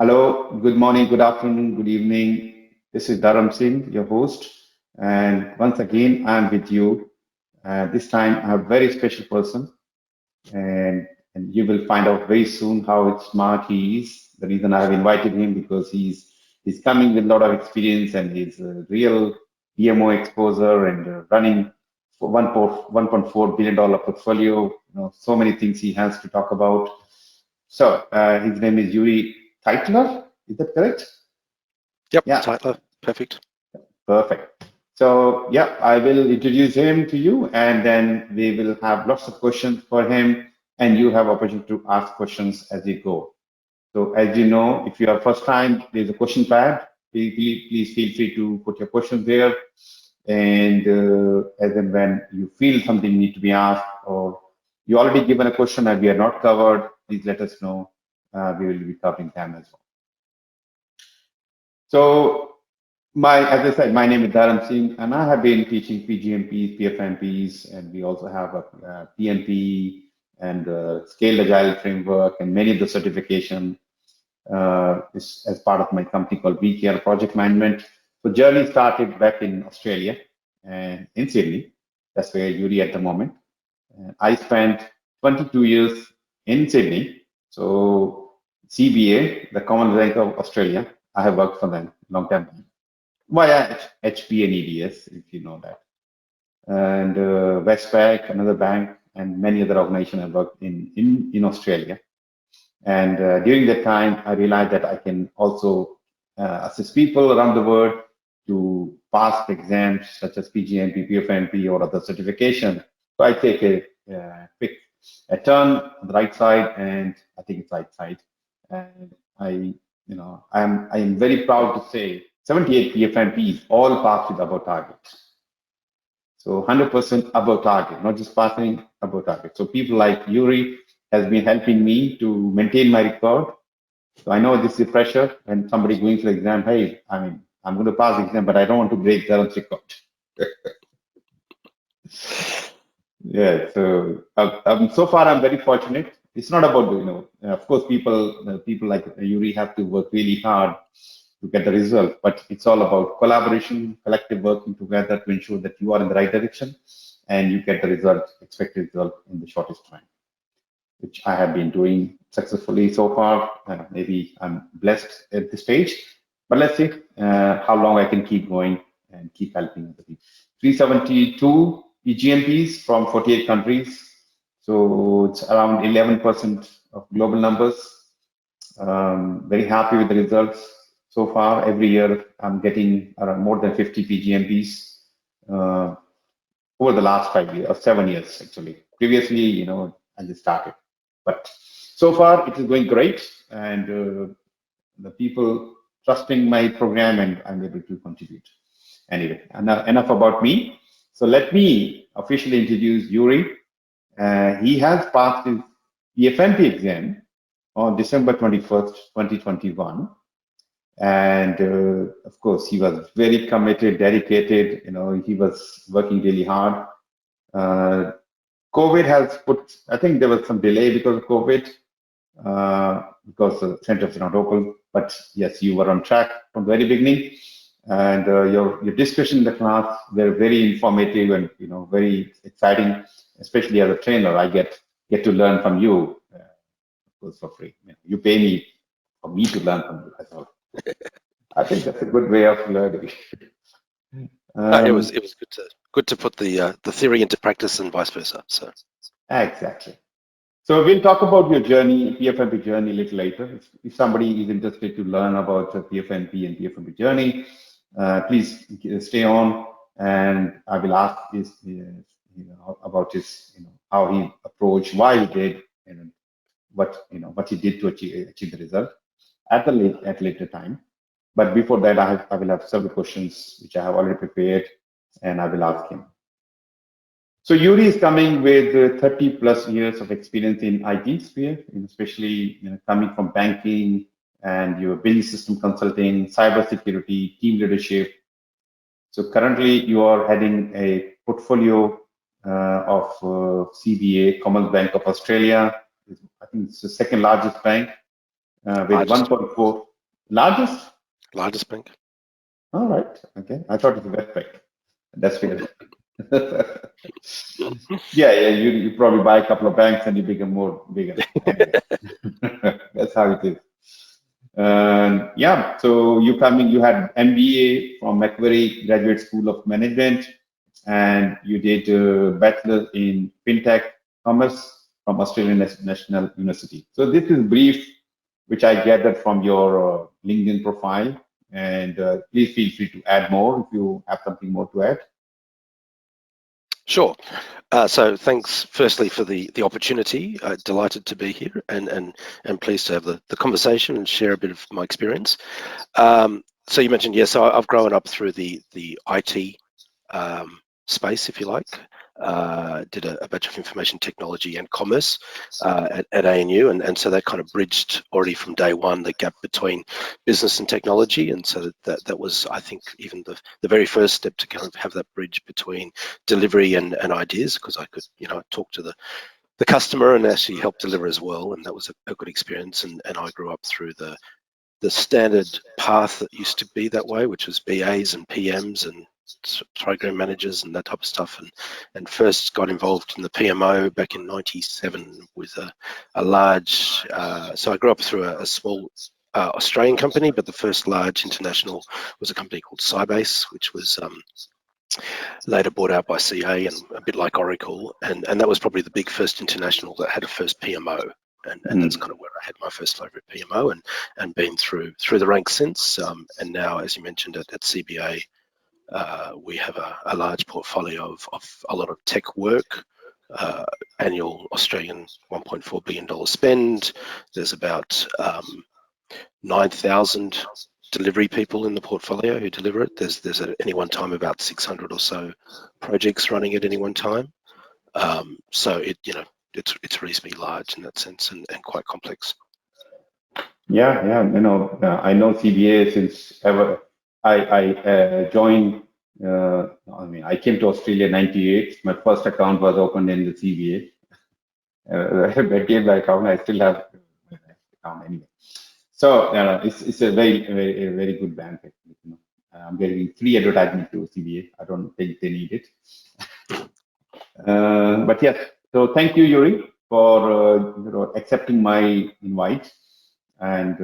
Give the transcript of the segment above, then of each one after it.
Hello, good morning, good afternoon, good evening. This is Dharam Singh, your host. And once again, I'm with you. This time, I have a very special person, and you will find out very soon how smart he is. The reason I have invited him because he's coming with a lot of experience and he's a real PMO exposure and running for $1.4 billion portfolio. So many things he has to talk about. So his name is Uri Teitler. Is that correct? Yep, Yeah, Teitler, perfect. perfect. So yeah, I will introduce him to you, and then we will have lots of questions for him, and you have opportunity to ask questions as you go. So as you know, if you are first time, there's a question pad. Please feel free to put your questions there, and as and when you feel something need to be asked, or you already given a question and we are not covered, please let us know. We will be covering them as well. So as I said, my name is Dharam Singh, and I have been teaching PgMPs, PfMPs, and we also have a PMP and Scaled Agile Framework and many of the certification as part of my company called vCare Project Management. So journey started back in Australia and in Sydney. That's where Yuri at the moment. And I spent 22 years in Sydney. So CBA, the Commonwealth Bank of Australia, I have worked for them long time via HP and EDS, if you know that. And Westpac, another bank, and many other organizations I worked in Australia. And during that time, I realized that I can also assist people around the world to pass exams such as PgMP, PfMP, or other certification. So I take pick a turn on the right side, and I think it's right side. And I am very proud to say 78 PfMPs all passed with above target. So 100% above target, not just passing, above target. So people like Yuri has been helping me to maintain my record. So I know this is pressure when somebody going for the exam. Hey, I'm going to pass the exam, but I don't want to break Dharam's record. Yeah. So far I'm very fortunate. It's not about of course people like Yuri have to work really hard to get the result, but it's all about collaboration, collective working together to ensure that you are in the right direction and you get the expected result in the shortest time, which I have been doing successfully so far. Maybe I'm blessed at this stage, but let's see how long I can keep going and keep helping other people. 372 PGMPs from 48 countries. So it's around 11% of global numbers. Very happy with the results so far. Every year I'm getting around more than 50 PGMPs over the last 5 years or 7 years actually. Previously, I just started. But so far, it is going great, and the people trusting my program, and I'm able to contribute. Anyway, enough about me. So let me officially introduce Yuri. He has passed his PfMP exam on December 21st, 2021. And of course, he was very committed, dedicated. He was working really hard. COVID has put, I think there was some delay because of COVID, because the centers are not open. But yes, you were on track from the very beginning, and your discussion in the class were very informative and very exciting. Especially as a trainer, I get to learn from you, of course, for free. You pay me for me to learn from you as well. I think that's a good way of learning. It was good to put the theory into practice and vice versa. So exactly. So we'll talk about your journey, PfMP journey, a little later. If somebody is interested to learn about the PfMP and PfMP journey, please stay on, and I will ask about his, how he approached, why he did, and what he did to achieve the result at later time. But before that, I will have several questions which I have already prepared, and I will ask him. So Yuri is coming with 30 plus years of experience in IT sphere, especially coming from banking and your business system consulting, cybersecurity, team leadership. So currently you are heading a portfolio of CBA, Commonwealth Bank of Australia. I think it's the second largest bank with 1.4 Largest? Largest bank. All right. Okay. I thought it was Westpac. That's weird. Yeah. You probably buy a couple of banks and you become more bigger. Anyway, that's how it is. Yeah. So you had MBA from Macquarie Graduate School of Management, and you did a bachelor in FinTech Commerce from Australian National University. So this is brief, which I gathered from your LinkedIn profile, and please feel free to add more if you have something more to add. Sure. So thanks firstly for the opportunity. Delighted to be here and pleased to have the conversation and share a bit of my experience. So you mentioned, yes, I've grown up through the IT space, if you like. Did a Bachelor of Information Technology and Commerce at ANU, and so that kind of bridged already from day one the gap between business and technology, and so that was, I think, even the very first step to kind of have that bridge between delivery and ideas, because I could, talk to the customer and actually help deliver as well, and that was a good experience. And I grew up through the standard path that used to be that way, which was BAs and PMs and program managers and that type of stuff, and first got involved in the PMO back in '97 with a large, so I grew up through a small Australian company, but the first large international was a company called Sybase, which was later bought out by CA and a bit like Oracle, and that was probably the big first international that had a first PMO. And that's kind of where I had my first flavor at PMO, and been through the ranks since. And now, as you mentioned, at CBA, we have a large portfolio of a lot of tech work, annual Australian $1.4 billion spend. There's about 9,000 delivery people in the portfolio who deliver it. There's at any one time about 600 or so projects running at any one time. So it's reasonably large in that sense, and quite complex. Yeah. I know CBA since ever. I joined. I came to Australia in '98. My first account was opened in the CBA. I gave my account. I still have my account anyway. So it's a very good bank. I'm getting free advertisement to CBA. I don't think they need it. But yes. So thank you, Uri, for accepting my invite, and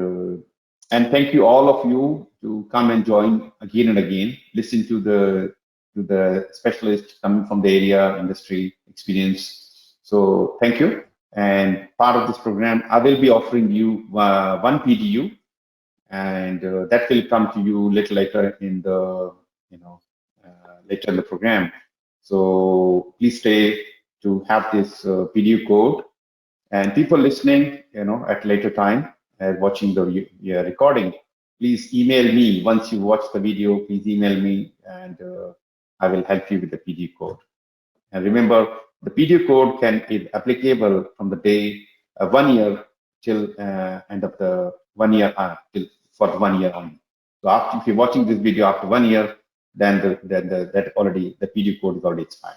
thank you all of you to come and join again and again. Listen to the specialists coming from the area, industry experience. So thank you. And part of this program, I will be offering you one PDU, and that will come to you little later in the later in the program. So please stay to have this PDU code. And people listening, at later time, watching the recording, please email me once you watch the video. Please email me, and I will help you with the PDU code. And remember, the PDU code is applicable from the day 1 year till end of the 1 year for the 1 year only. So if you're watching this video after 1 year, then the PDU code is already expired.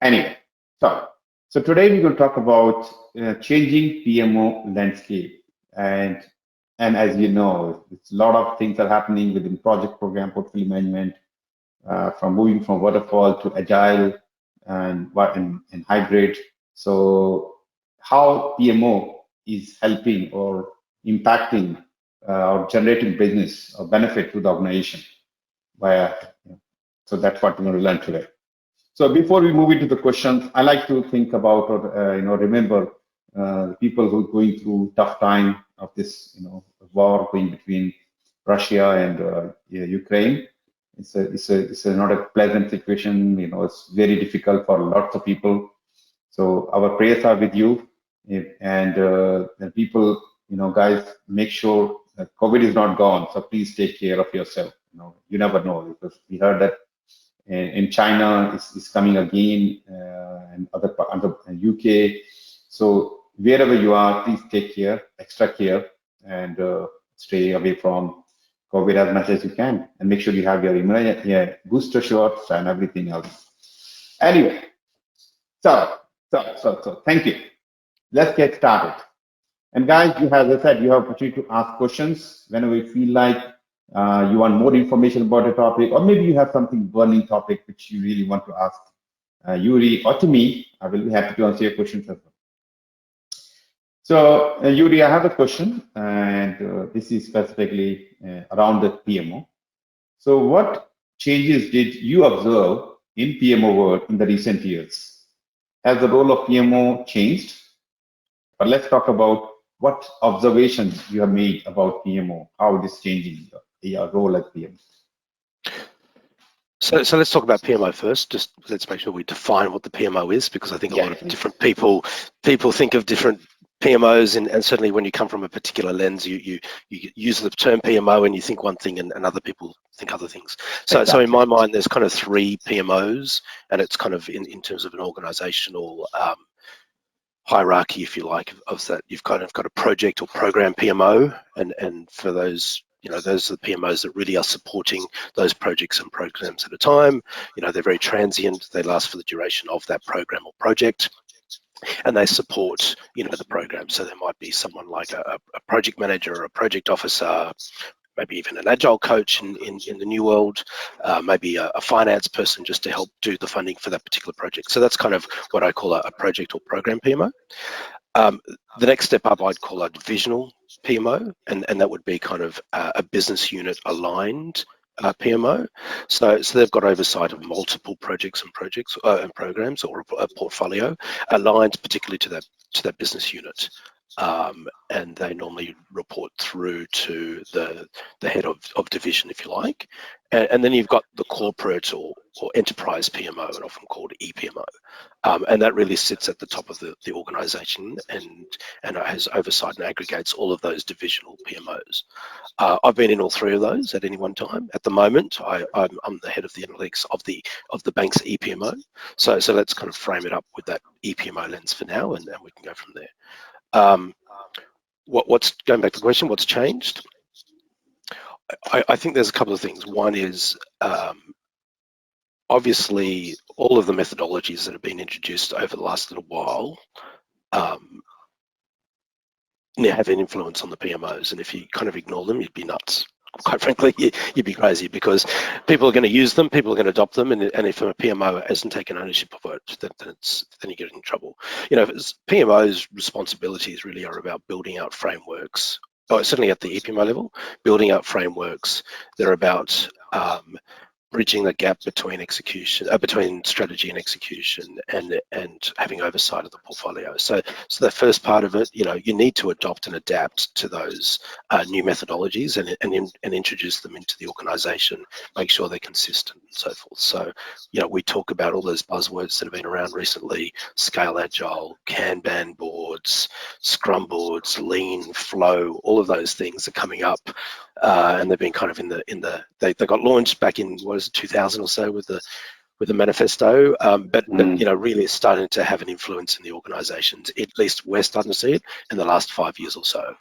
Anyway, so today we're going to talk about changing PMO landscape, and as you know, it's a lot of things are happening within project program portfolio management, from moving from waterfall to agile and hybrid. So how PMO is helping or impacting or generating business or benefit to the organization so that's what we're going to learn today. So before we move into the questions, I like to think about or remember people who are going through tough time of this war going between Russia and Ukraine. It's not a pleasant situation. It's very difficult for lots of people. So our prayers are with you, and people, guys, make sure that COVID is not gone. So please take care of yourself. You never know, because we heard that in China it's coming again, and other UK. So wherever you are, please take extra care, and stay away from COVID as much as you can, and make sure you have your booster shots and everything else. Anyway, so thank you. Let's get started. And guys, you have, as I said, you have opportunity to ask questions whenever you feel like you want more information about a topic, or maybe you have something burning topic which you really want to ask Uri or to me. I will be happy to answer your questions as well. So, Uri, I have a question, and this is specifically around the PMO. So, what changes did you observe in PMO world in the recent years? Has the role of PMO changed? But let's talk about what observations you have made about PMO, how it is changing your role as PMO. So let's talk about PMO first. Just let's make sure we define what the PMO is, because I think a lot of different people think of different PMOs, and certainly when you come from a particular lens, you use the term PMO and you think one thing, and other people think other things. So Exactly. so in my mind, there's kind of 3 PMOs, and it's kind of in terms of an organizational hierarchy, if you like, of that. You've kind of got a project or program PMO, and for those, those are the PMOs that really are supporting those projects and programs at a time. They're very transient. They last for the duration of that program or project, and they support, the program. So there might be someone like a project manager or a project officer, maybe even an agile coach in the new world, maybe a finance person just to help do the funding for that particular project. So that's kind of what I call a project or program PMO. The next step up I'd call a divisional PMO, and that would be kind of a business unit aligned PMO. So they've got oversight of multiple projects and programs, or a portfolio aligned particularly to that business unit. And they normally report through to the head of division, if you like. And then you've got the corporate or enterprise PMO, and often called epmo. And that really sits at the top of the organization, and has oversight and aggregates all of those divisional PMOs. I've been in all 3 of those at any one time. At the moment, I'm the head of the analytics of the bank's epmo. So let's kind of frame it up with that epmo lens for now, and we can go from there. What's going back to the question, what's changed? I think there's a couple of things. One is obviously all of the methodologies that have been introduced over the last little while have an influence on the PMOs, and if you kind of ignore them, you'd be nuts. Quite frankly, you'd be crazy, because people are going to use them, people are going to adopt them, and if a PMO hasn't taken ownership of it, then you get in trouble. PMO's responsibilities really are about building out frameworks. Certainly at the EPMO level, building out frameworks. They're about bridging the gap between between strategy and execution, and having oversight of the portfolio. So the first part of it, you need to adopt and adapt to those new methodologies, and introduce them into the organization, make sure they're consistent and so forth. So we talk about all those buzzwords that have been around recently: Scale Agile, Kanban boards, Scrum boards, Lean, Flow. All of those things are coming up, and they've been kind of they got launched back in 2000 or so with the manifesto, but really it's starting to have an influence in the organizations. At least we're starting to see it in the last 5 years or so.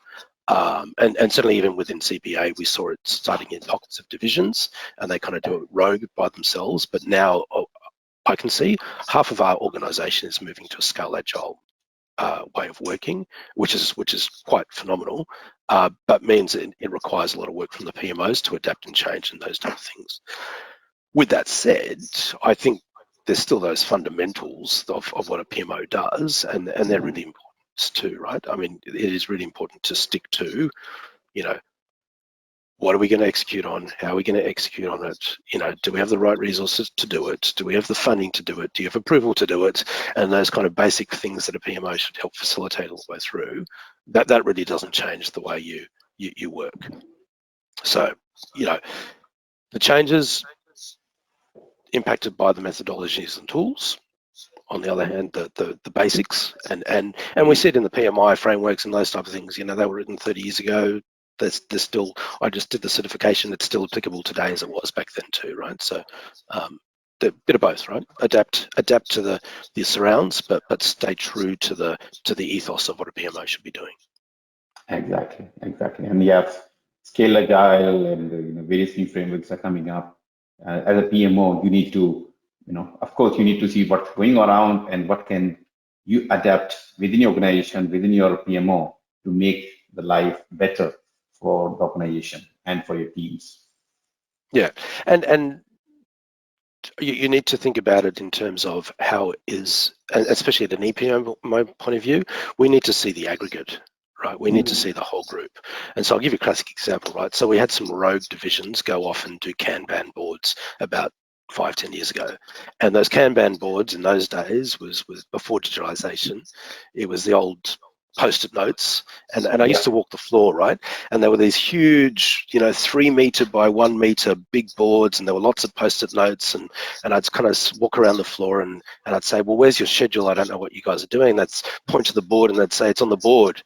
And certainly even within CPA, we saw it starting in pockets of divisions, and they kind of do it rogue by themselves. But now I can see half of our organization is moving to a Scale Agile way of working, which is quite phenomenal, but means it requires a lot of work from the PMOs to adapt and change and those type of things. With that said, I think there's still those fundamentals of what a PMO does, and they're really important too, right? I mean, it is really important to stick to, what are we going to execute on? How are we going to execute on it? Do we have the right resources to do it? Do we have the funding to do it? Do you have approval to do it? And those kind of basic things that a PMO should help facilitate all the way through. That really doesn't change the way you work. So, the changes impacted by the methodologies and tools. On the other hand, the basics, and we see it in the PMI frameworks and those type of things. They were written 30 years ago. There's still, I just did the certification, it's still applicable today as it was back then too, right? So a bit of both, right? Adapt to the surrounds, but stay true to the ethos of what a PMO should be doing. Exactly. And yes, Scale Agile and various new frameworks are coming up. As a PMO, you need to, of course, you need to see what's going around and what can you adapt within your organization, within your PMO to make the life better for the organization and for your teams. Yeah, and you need to think about it in terms of how it is, especially at an EPO point of view, we need to see the aggregate, right? We need to see the whole group. And so I'll give you a classic example, right? So we had some rogue divisions go off and do Kanban boards about 5-10 years ago. And those Kanban boards in those days was before digitalization. It was the old post-it notes, and I used to walk the floor, right? And there were these huge, 3 meter by 1 meter big boards, and there were lots of post-it notes, and I'd kind of walk around the floor and I'd say, well, where's your schedule? I don't know what you guys are doing. That's point to the board, and they'd say it's on the board,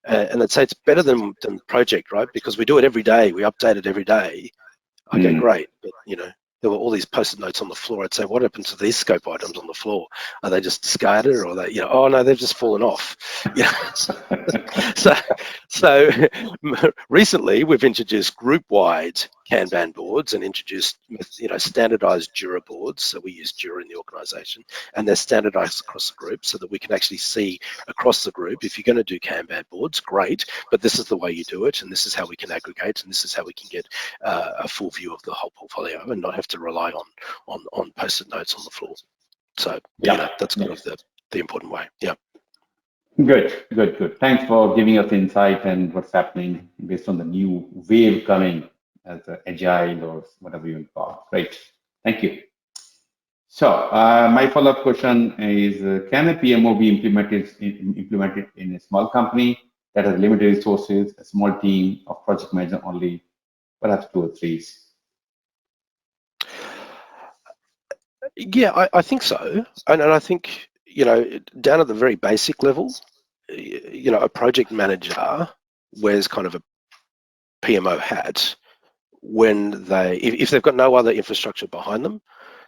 and they'd say it's better than project, right? Because we do it every day, we update it every day. Okay, great, but there were all these post-it notes on the floor. I'd say, what happened to these scope items on the floor? Are they just discarded, or are they, oh no, they've just fallen off? So recently we've introduced group-wide Kanban boards and introduced, standardized Jira boards. So we use Jira in the organization, and they're standardized across the group so that we can actually see across the group, if you're going to do Kanban boards, great, but this is the way you do it, and this is how we can aggregate, and this is how we can get a full view of the whole portfolio and not have to rely on post-it notes on the floor. So that's kind of the important way. Yeah. Good. Thanks for giving us insight and what's happening based on the new wave coming as agile or whatever you call it. Great. Thank you. So my follow-up question is, can a PMO be implemented in a small company that has limited resources, a small team of project manager only, perhaps 2 or 3? Yeah, I think so. And I think, down at the very basic level, a project manager wears kind of a PMO hat when if they've got no other infrastructure behind them.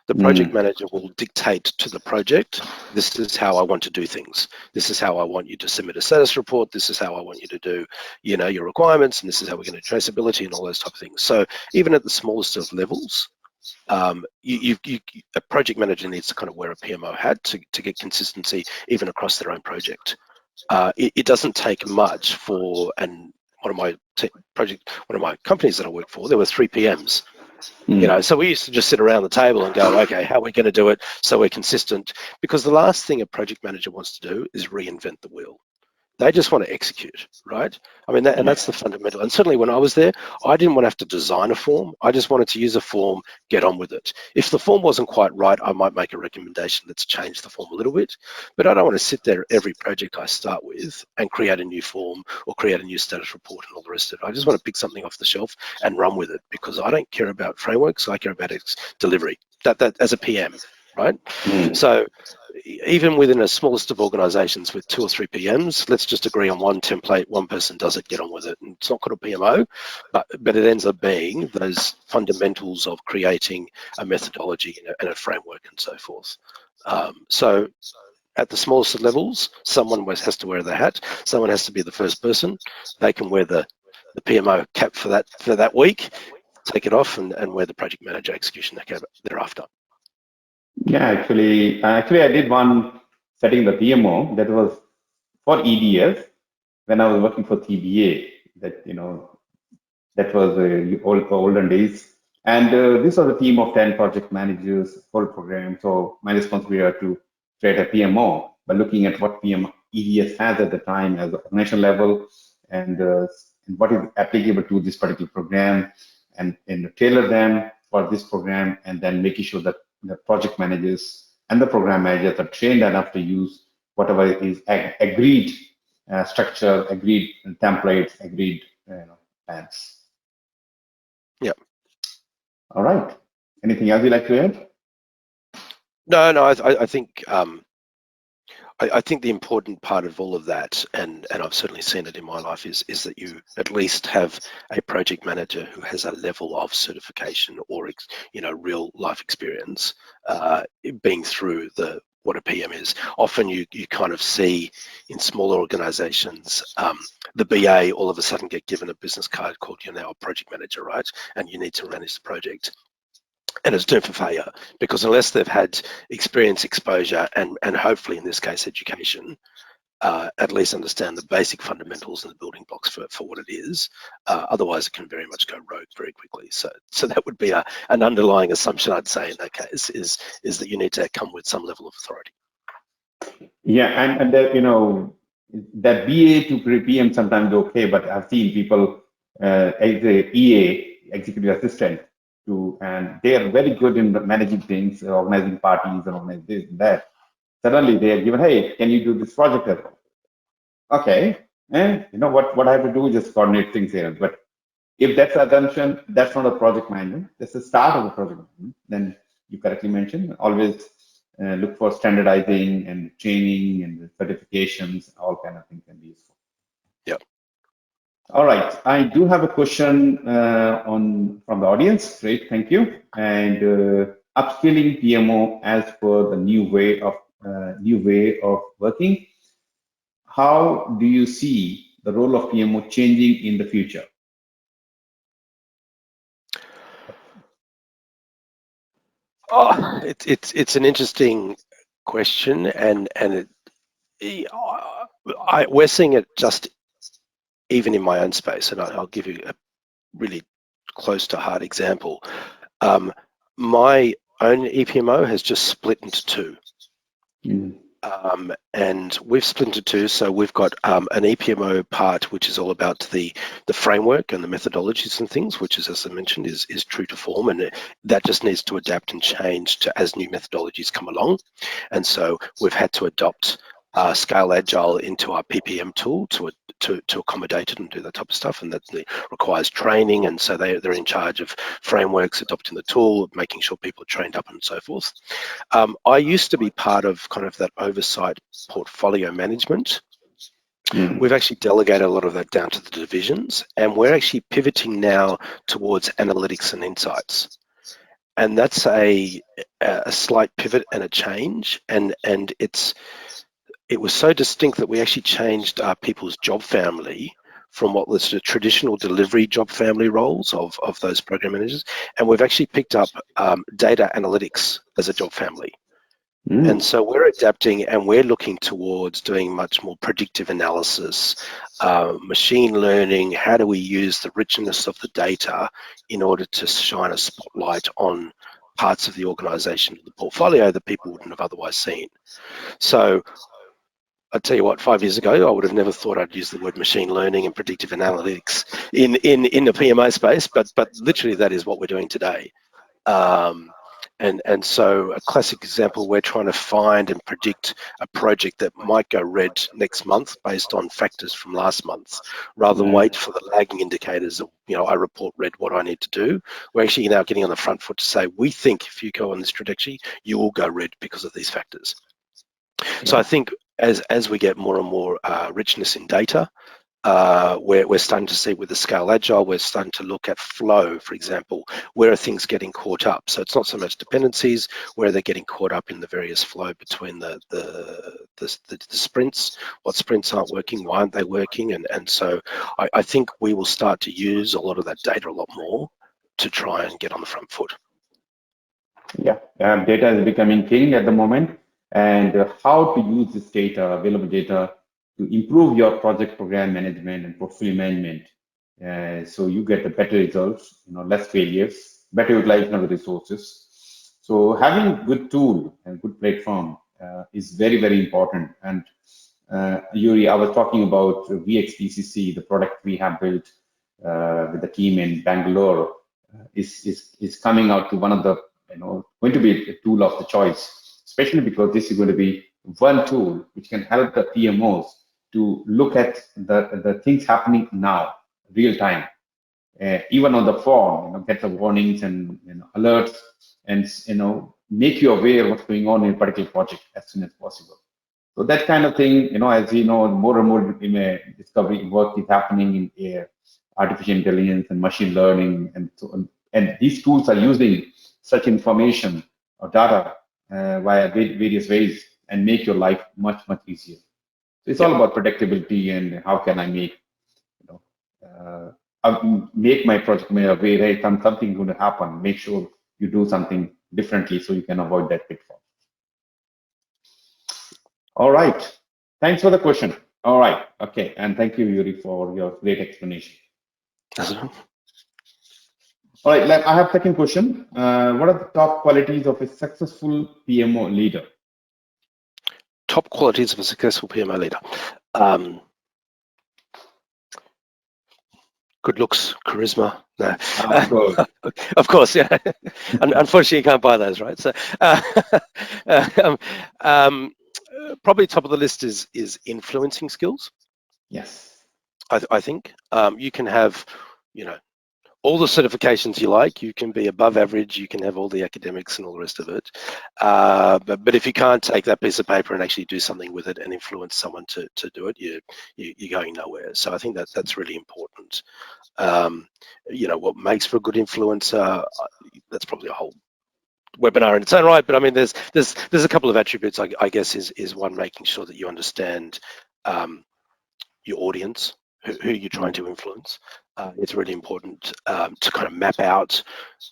The project manager will dictate to the project, this is how I want to do things. This is how I want you to submit a status report. This is how I want you to do, your requirements, and this is how we're going to do traceability and all those type of things. So even at the smallest of levels, a project manager needs to kind of wear a PMO hat to get consistency even across their own project. It doesn't take much for, and one of my companies that I work for, there were 3 PMs. So we used to just sit around the table and go, okay, how are we going to do it so we're consistent? Because the last thing a project manager wants to do is reinvent the wheel. They just want to execute, right? I mean, that's the fundamental. And certainly when I was there, I didn't want to have to design a form. I just wanted to use a form, get on with it. If the form wasn't quite right, I might make a recommendation, let's change the form a little bit. But I don't want to sit there every project I start with and create a new form or create a new status report and all the rest of it. I just want to pick something off the shelf and run with it, because I don't care about frameworks, I care about its delivery. That as a PM, right? So even within the smallest of organizations with 2 or 3 PMs, let's just agree on one template, one person does it, get on with it. And it's not called a PMO, but it ends up being those fundamentals of creating a methodology and a framework and so forth. So at the smallest of levels, someone has to wear the hat. Someone has to be the first person. They can wear the PMO cap for that week, take it off, and wear the project manager execution cap thereafter. Yeah, actually, I did one setting the PMO that was for EDS when I was working for TBA. That was olden days. And this was a team of 10 project managers, whole program. So my responsibility was to create a PMO by looking at what EDS has at the time as a national level, and what is applicable to this particular program, and tailor them for this program, and then making sure that the project managers and the program managers are trained enough to use whatever is agreed structure, agreed templates, agreed plans. Yeah. All right. Anything else you'd like to add? No. I think I think the important part of all of that, and I've certainly seen it in my life, is that you at least have a project manager who has a level of certification or real life experience, being through what a PM is. Often you kind of see in smaller organizations, the BA all of a sudden get given a business card called, you're now a project manager, right? And you need to manage the project. And it's doomed for failure, because unless they've had experience, exposure, and hopefully in this case education, at least understand the basic fundamentals and the building blocks for what it is. Otherwise, it can very much go rogue very quickly. So that would be an underlying assumption, I'd say, in that case, is that you need to come with some level of authority. Yeah, and that, you know, that BA to PM sometimes okay, but I've seen people as a EA, executive assistant, and they are very good in managing things, organizing parties, and organizing this and that. Suddenly they are given, hey, can you do this project? Okay, and you know what I have to do is just coordinate things here. But if that's the assumption, that's not a project management. That's the start of a project management. Then you correctly mentioned, always look for standardizing and training and certifications. All kind of things can be useful. Yep. All right, I do have a question from the audience. Great, thank you. And upskilling PMO as per the new way of working. How do you see the role of PMO changing in the future? Oh, it's an interesting question, and we're seeing it just even in my own space, and I'll give you a really close to heart example. My own EPMO has just split into two. And we've split into two, so we've got an EPMO part which is all about the framework and the methodologies and things, which is, as I mentioned, is true to form, and that just needs to adapt and change as new methodologies come along. And so we've had to adopt Scale Agile into our PPM tool to accommodate it and do that type of stuff, and that requires training, and so they're in charge of frameworks, adopting the tool, making sure people are trained up and so forth. I used to be part of kind of that oversight portfolio management. We've actually delegated a lot of that down to the divisions, and we're actually pivoting now towards analytics and insights. And that's a slight pivot and a change, and it was so distinct that we actually changed people's job family from what was the traditional delivery job family roles of those program managers, and we've actually picked up data analytics as a job family. And so we're adapting, and we're looking towards doing much more predictive analysis, machine learning. How do we use the richness of the data in order to shine a spotlight on parts of the organization, the portfolio that people wouldn't have otherwise seen? So I tell you what, 5 years ago, I would have never thought I'd use the word machine learning and predictive analytics in the PMO space, but literally that is what we're doing today. And so a classic example, we're trying to find and predict a project that might go red next month based on factors from last month, rather than wait for the lagging indicators of, you know, I report red, what I need to do. We're actually now getting on the front foot to say, we think if you go on this trajectory, you will go red because of these factors. So I think as we get more and more richness in data, we're starting to see with the Scale Agile, we're starting to look at flow, for example, where are things getting caught up? So it's not so much dependencies, where they're getting caught up in the various flow between the sprints, what sprints aren't working, why aren't they working? And so I think we will start to use a lot of that data a lot more to try and get on the front foot. Yeah, data is becoming king at the moment, and how to use this data, available data, to improve your project program management and portfolio management, so you get the better results, you know, less failures, better utilization of the resources. So having good tool and good platform is very, very important. And Uri, I was talking about VXDCC, the product we have built with the team in Bangalore, is coming out to one of the, you know, going to be a tool of the choice, especially because this is going to be one tool which can help the PMOs to look at the things happening now, real time, even on the form, you know, get the warnings and, you know, alerts, and, you know, make you aware of what's going on in a particular project as soon as possible. So that kind of thing, you know, as you know, more and more discovery work is happening in artificial intelligence and machine learning, and so on. And these tools are using such information or data via various ways and make your life much, much easier. So it's all about predictability and how can I make, you know, make my project way, right? Something going to happen. Make sure you do something differently so you can avoid that pitfall. All right. Thanks for the question. All right. Okay. And thank you, Uri, for your great explanation. All right. I have second question. What are the top qualities of a successful PMO leader? Top qualities of a successful PMO leader. Good looks, charisma. No, of course, yeah. Unfortunately, you can't buy those, right? So, probably top of the list is influencing skills. Yes. I think you can have, all the certifications you like. You can be above average. You can have all the academics and all the rest of it. But if you can't take that piece of paper and actually do something with it and influence someone to do it, you're going nowhere. So I think that's really important. What makes for a good influencer? That's probably a whole webinar in its own right. But I mean, there's a couple of attributes. I guess is one, making sure that you understand your audience, who you're trying to influence. It's really important to kind of map out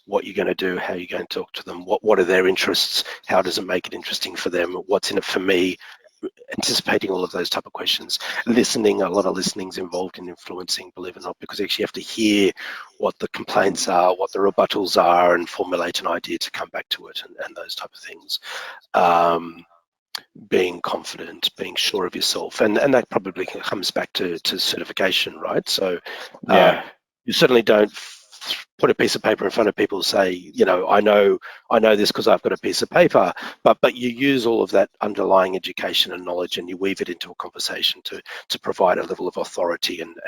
what you're going to do, how you're going to talk to them, what are their interests, how does it make it interesting for them, what's in it for me, anticipating all of those type of questions. Listening, a lot of listening's involved in influencing, believe it or not, because you actually have to hear what the complaints are, what the rebuttals are, and formulate an idea to come back to it, and those type of things. Being confident, being sure of yourself, and that probably comes back to certification, right? So you certainly don't put a piece of paper in front of people, say, I know this because I've got a piece of paper, but you use all of that underlying education and knowledge, and you weave it into a conversation to provide a level of authority and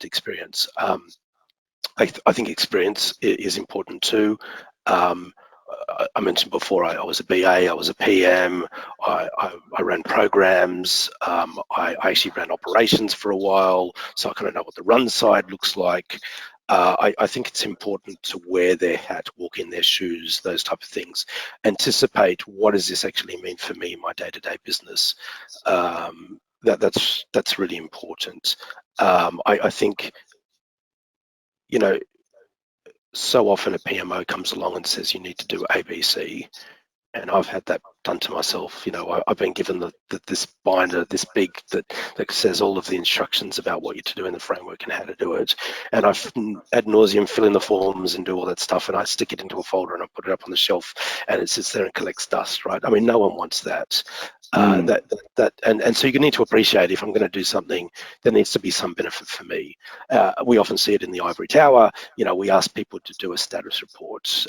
experience. I think experience is important too. I mentioned before, I was a BA, I was a PM, I ran programs, I actually ran operations for a while, so I kind of know what the run side looks like. I think it's important to wear their hat, walk in their shoes, those type of things. Anticipate, what does this actually mean for me in my day-to-day business? That's really important. I think, so often a PMO comes along and says you need to do ABC, and I've had that done to myself. I've been given this binder, this big, that says all of the instructions about what you're to do in the framework and how to do it, and I've ad nauseum fill in the forms and do all that stuff, and I stick it into a folder and I put it up on the shelf, and it sits there and collects dust, right? I mean, no one wants that. And so you need to appreciate, if I'm going to do something, there needs to be some benefit for me. We often see it in the ivory tower. We ask people to do a status report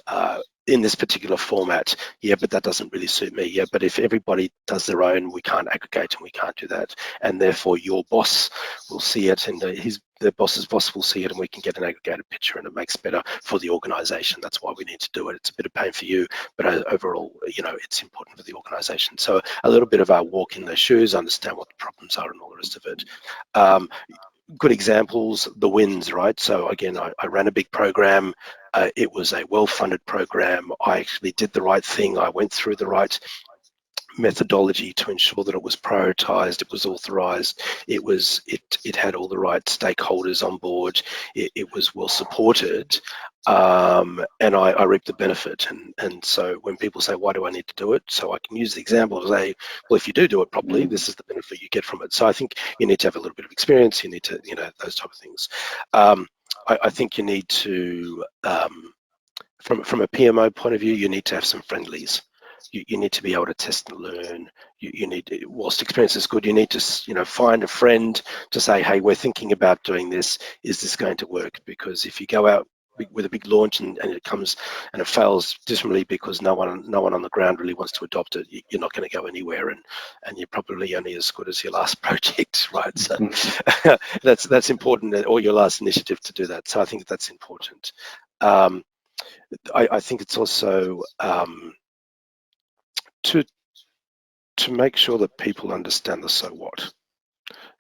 in this particular format. Yeah, but that doesn't really suit me. Yeah, but if everybody does their own, we can't aggregate and we can't do that, and therefore your boss will see it, and the boss's boss will see it, and we can get an aggregated picture, and it makes better for the organization. That's why we need to do it. It's a bit of pain for you, but overall, it's important for the organization. So a little bit of our walk in their shoes, understand what the problems are and all the rest of it. Good examples, the wins, right? So again, I ran a big program. It was a well-funded program. I actually did the right thing. I went through the right methodology to ensure that it was prioritized, it was authorized, it had all the right stakeholders on board, it was well supported, and I reaped the benefit. And so when people say, why do I need to do it? So I can use the example of say, well, if you do it properly, this is the benefit you get from it. So I think you need to have a little bit of experience, you need to, those type of things. I think you need to, from a PMO point of view, you need to have some friendlies. You need to be able to test and learn. You need to, whilst experience is good, you need to find a friend to say, hey, we're thinking about doing this. Is this going to work? Because if you go out with a big launch and it comes and it fails dismally because no one on the ground really wants to adopt it, you're not going to go anywhere, and you're probably only as good as your last project, right? So that's important, or your last initiative to do that. So I think that's important. I think it's also to make sure that people understand the so what.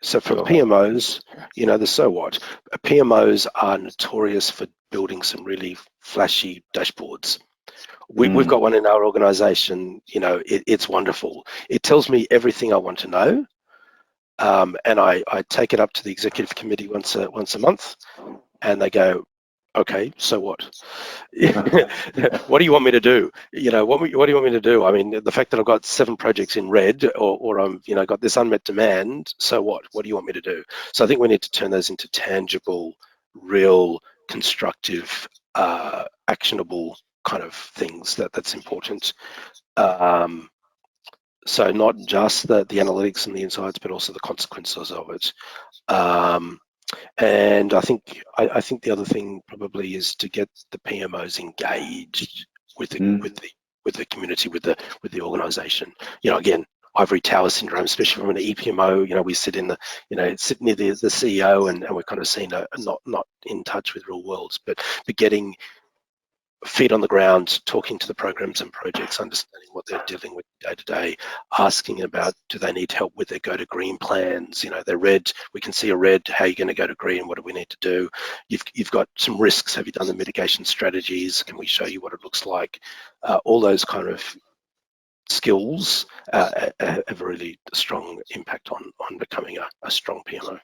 So for PMOs, the so what. PMOs are notorious for building some really flashy dashboards. We've got one in our organization. It's wonderful. It tells me everything I want to know, and I take it up to the executive committee once a month, and they go, Okay, so what? What do you want me to do? What do you want me to do? I mean, the fact that I've got 7 projects in red, or I'm, got this unmet demand. So what? What do you want me to do? So I think we need to turn those into tangible, real, constructive, actionable kind of things. That's important. So not just the analytics and the insights, but also the consequences of it. And I think the other thing probably is to get the PMOs engaged with the community, with the organisation. Again, ivory tower syndrome, especially from an EPMO. We sit in sit near the CEO, and we're kind of seen not in touch with real worlds, but getting feet on the ground, talking to the programs and projects, understanding what they're dealing with day to day, asking about, do they need help with their go to green plans? They're red, we can see a red, how are you going to go to green? What do we need to do? You've got some risks. Have you done the mitigation strategies? Can we show you what it looks like? All those kind of skills have a really strong impact on becoming a strong PMO.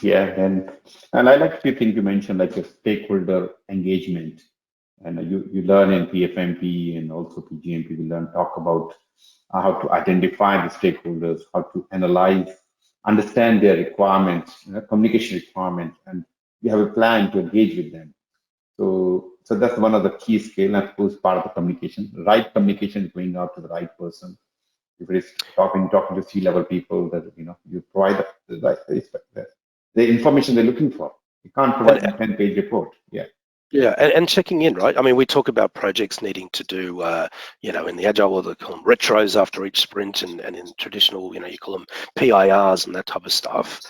Yeah, and I like a few things you mentioned, like a stakeholder engagement, and you learn in PfMP and also PgMP. We talk about how to identify the stakeholders, how to analyze, understand their requirements, communication requirements, and we have a plan to engage with them. So that's one of the key skills, and of course part of the communication. Right communication is going out to the right person. If it is talking to C-level people, that you provide the information they're looking for. You can't provide a 10-page report. Yeah, and checking in, right? I mean, we talk about projects needing to do, in the agile world, they call them retros after each sprint, and in traditional, you call them PIRs and that type of stuff.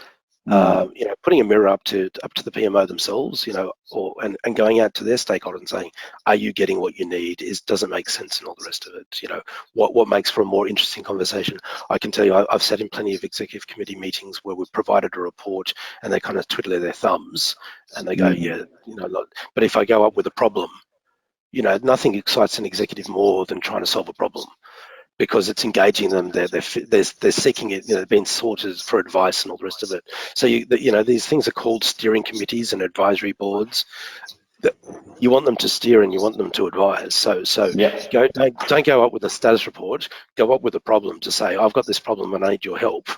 Putting a mirror up to the PMO themselves, and going out to their stakeholders and saying, are you getting what you need? Does it make sense, and all the rest of it? What makes for a more interesting conversation? I can tell you, I've sat in plenty of executive committee meetings where we've provided a report and they kind of twiddle their thumbs and they go, but if I go up with a problem, nothing excites an executive more than trying to solve a problem, because it's engaging them. They're seeking it. They're being sorted for advice and all the rest of it. So these things are called steering committees and advisory boards. That you want them to steer and you want them to advise. So don't go up with a status report. Go up with a problem to say, I've got this problem and I need your help.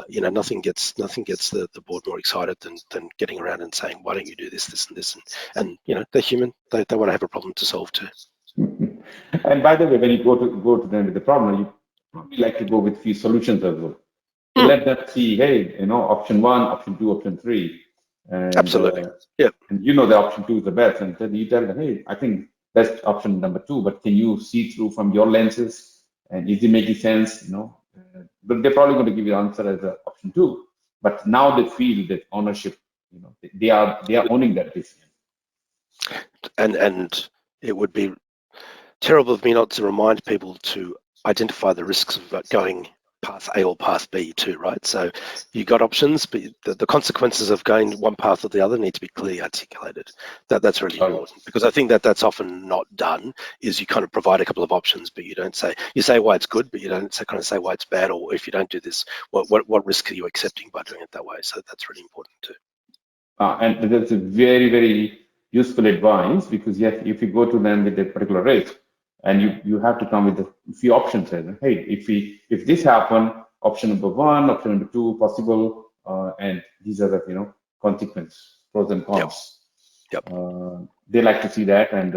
Nothing gets the board more excited than getting around and saying, why don't you do this and this, and they're human. They want to have a problem to solve too. And by the way, when you go to them with the problem, you probably like to go with few solutions as well. So let them see, hey, option 1, option 2, option 3. And, absolutely. And the option 2 is the best. And then you tell them, hey, I think best option number 2, but can you see through from your lenses? And is it making sense? But they're probably going to give you the answer as option 2. But now they feel that ownership, they are owning that decision. And it would be terrible of me not to remind people to identify the risks of going path A or path B too, right? So you got options, but the consequences of going one path or the other need to be clearly articulated. That's really important, because I think that's often not done. Is you kind of provide a couple of options, but you don't say, you say why it's good, but you don't say why it's bad, or if you don't do this, what risk are you accepting by doing it that way? So that's really important too. And that's a very, very useful advice, because yes, if you go to them with a particular risk, and you have to come with a few options. Hey, if this happen, option number 1, option number 2 possible, and these are the consequence, pros and cons. Yep. They like to see that, and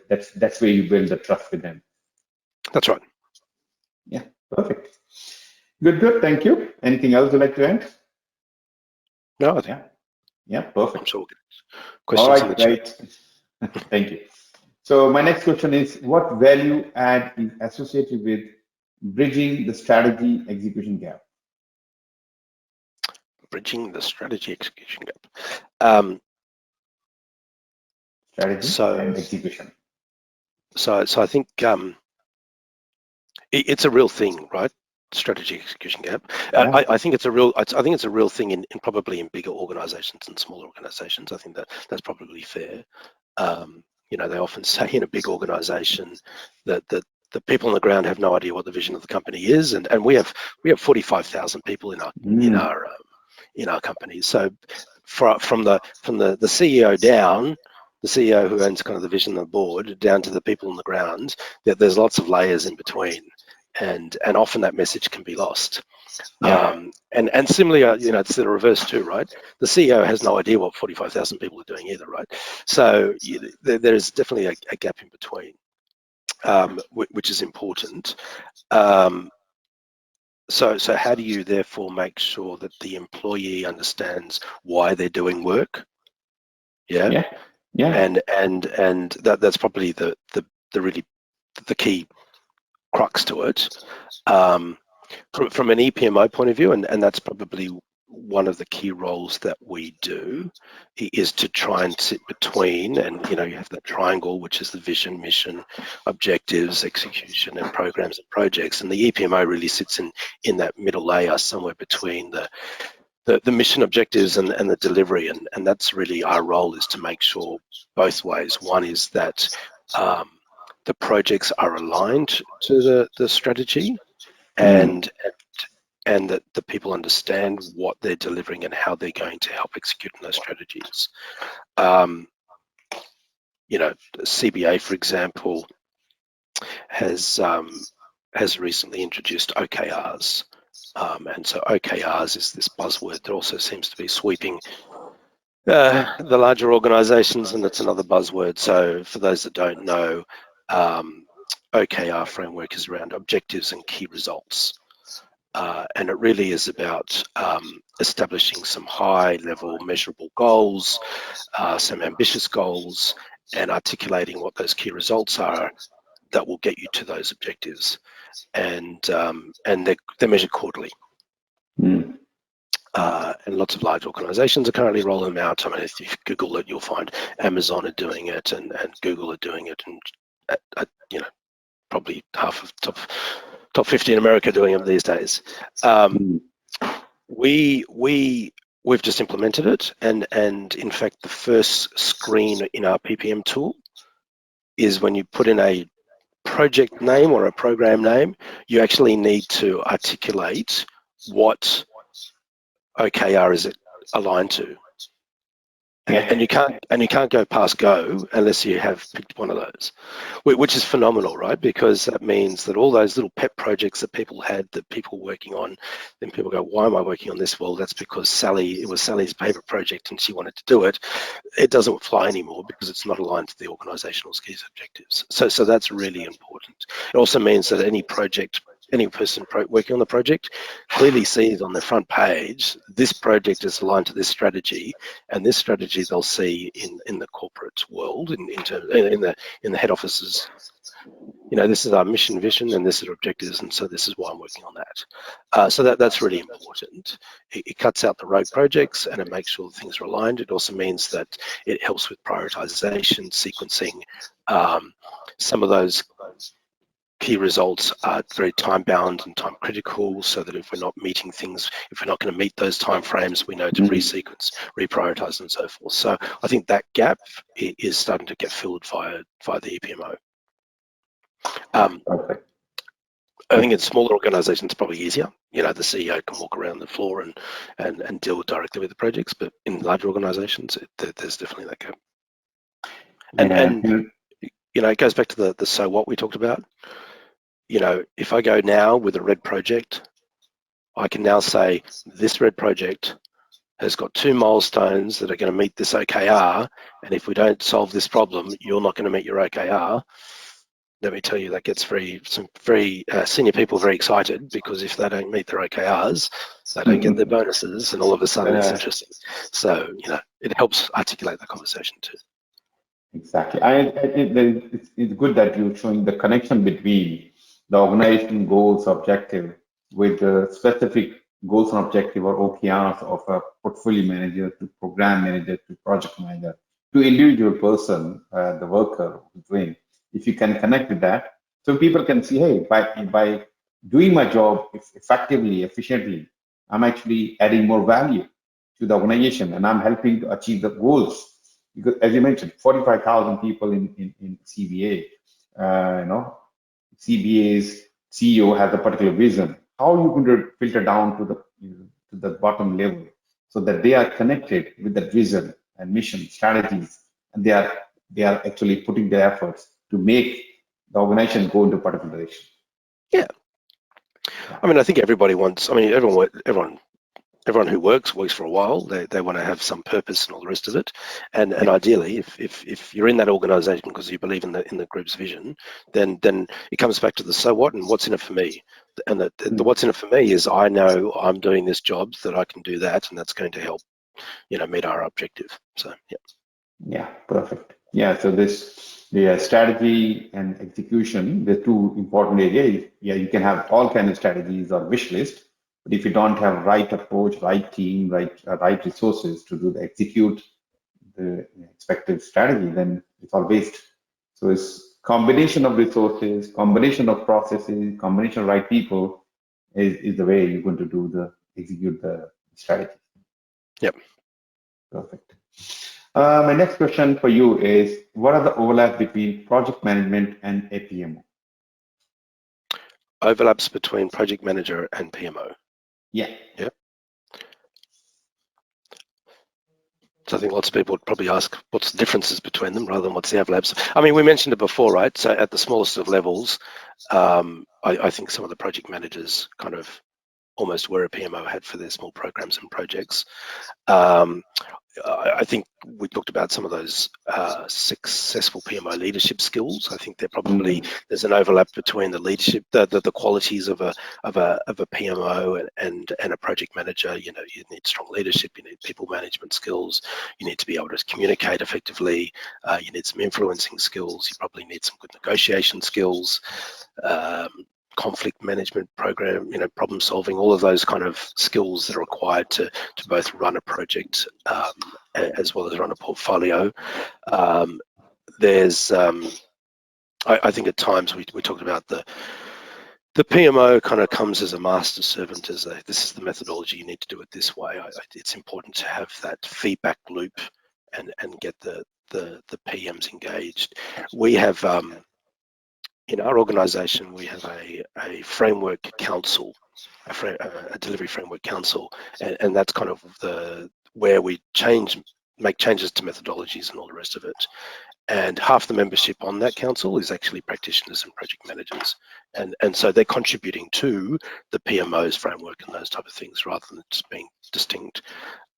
that's where you build the trust with them. That's right. Yeah, perfect. Good. Thank you. Anything else you'd like to add? No, I think. Yeah, perfect. I'm sure. Questions in the chat. Thank you. So my next question is, what value add is associated with bridging the strategy execution gap? Bridging the strategy execution gap. Strategy and execution. So I think it's a real thing, right? Strategy execution gap. Yeah. I think it's a real thing in probably in bigger organizations and smaller organizations. I think that's probably fair. They often say in a big organization that the people on the ground have no idea what the vision of the company is, and we have 45,000 people in our company. So from the CEO down, the CEO who owns kind of the vision of the board, down to the people on the ground, there's lots of layers in between, and often that message can be lost. Yeah. And similarly, it's the reverse too, right? The CEO has no idea what 45,000 people are doing either, right? So there is definitely a gap in between, which is important. So how do you therefore make sure that the employee understands why they're doing work? Yeah. And that's probably the really the key crux to it. From an EPMO point of view, and that's probably one of the key roles that we do, is to try and sit between, and you have that triangle, which is the vision, mission, objectives, execution, and programs and projects, and the EPMO really sits in that middle layer, somewhere between the mission objectives and the delivery, and that's really our role, is to make sure both ways. One is that the projects are aligned to the strategy, and that the people understand what they're delivering and how they're going to help execute on those strategies. CBA, for example, has recently introduced OKRs, and so OKRs is this buzzword that also seems to be sweeping the larger organisations, and it's another buzzword. So for those that don't know, OKR framework is around objectives and key results. And it really is about establishing some high-level measurable goals, some ambitious goals, and articulating what those key results are that will get you to those objectives. And they're measured quarterly. And lots of large organizations are currently rolling them out. I mean, if you Google it, you'll find Amazon are doing it, and Google are doing it, and probably half of top 50 in America doing them these days. We've just implemented it, and in fact, the first screen in our PPM tool is when you put in a project name or a program name, you actually need to articulate what OKR is it aligned to. And you can't go past go unless you have picked one of those, which is phenomenal, right? Because that means that all those little pet projects that people had, that people working on, then people go, why am I working on this? Well, that's because it was Sally's favorite project and she wanted to do it. It doesn't fly anymore because it's not aligned to the organizational skills objectives. So that's really important. It also means that any person working on the project clearly sees on the front page, this project is aligned to this strategy, and this strategy they'll see in the corporate world, in the head offices. This is our mission, vision, and this is our objectives, and so this is why I'm working on that. So that's really important. It cuts out the rogue projects, and it makes sure things are aligned. It also means that it helps with prioritization, sequencing. Some of those key results are very time bound and time critical, so that if we're not meeting things, if we're not going to meet those time frames, we know to resequence, reprioritize, and so forth. So I think that gap is starting to get filled via the EPMO. I think in smaller organizations it's probably easier. The CEO can walk around the floor and deal directly with the projects, but in larger organizations there's definitely that gap. And it goes back to the so what we talked about. If I go now with a red project, I can now say this red project has got 2 milestones that are going to meet this OKR, and if we don't solve this problem, you're not going to meet your OKR. Let me tell you, that gets some very senior people very excited, because if they don't meet their OKRs, they don't get their bonuses, and all of a sudden it's interesting. So it helps articulate the conversation too. Exactly. It's good that you're showing the connection between the organization goals objective with the specific goals and objective or OKRs of a portfolio manager to program manager to project manager to individual person, the worker who's doing. If you can connect with that, so people can see, hey, by doing my job effectively, efficiently, I'm actually adding more value to the organization, and I'm helping to achieve the goals. Because, as you mentioned, 45,000 people in CBA, CBA's CEO has a particular vision. How are you going to filter down to the bottom level? so that they are connected with the vision and mission strategies, and they are actually putting their efforts to make the organization go into a particular direction. Yeah. I mean, I think everybody wants, I mean, everyone who works for a while, they want to have some purpose and all the rest of it. And ideally, if you're in that organization because you believe in the group's vision, then it comes back to the so what and what's in it for me. And the what's in it for me is I know I'm doing this job so that I can do that, and that's going to help, meet our objective. So yeah. Yeah, perfect. Yeah, so the strategy and execution, the two important areas. Yeah, you can have all kind of strategies or wish list, but if you don't have right approach, right team, right resources to execute the expected strategy, then it's all waste. So it's combination of resources, combination of processes, combination of right people is the way you're going to execute the strategy. Yep. Perfect. My next question for you is, what are the overlaps between project management and a PMO? Overlaps between project manager and PMO. Yeah. Yeah. So I think lots of people would probably ask what's the differences between them rather than what's the overlaps. I mean, we mentioned it before, right? So at the smallest of levels, I think some of the project managers kind of almost were a PMO had for their small programs and projects. I think we talked about some of those successful PMO leadership skills. I think there's an overlap between the leadership, the qualities of a PMO and a project manager. You need strong leadership, you need people management skills, you need to be able to communicate effectively, you need some influencing skills, you probably need some good negotiation skills. Conflict management program, problem solving, all of those kind of skills that are required to both run a project as well as run a portfolio. There's, I think at times we talked about the PMO kind of comes as a master servant, this is the methodology, you need to do it this way. It's important to have that feedback loop and get the PMs engaged. We have in our organization, we have a framework council, a delivery framework council, and that's kind of where we make changes to methodologies and all the rest of it. And half the membership on that council is actually practitioners and project managers. And so they're contributing to the PMO's framework and those type of things rather than just being distinct.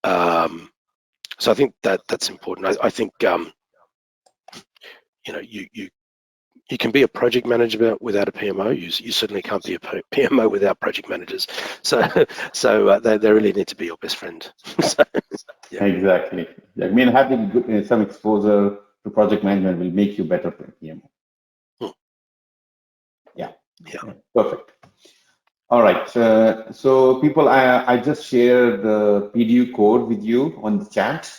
So I think that's important. I think, you can be a project manager without a PMO. You certainly can't be a PMO without project managers. So they really need to be your best friend. So, yeah. Exactly. I mean, having some exposure to project management will make you better for PMO. Yeah. Perfect. All right. So people, I just shared the PDU code with you on the chat.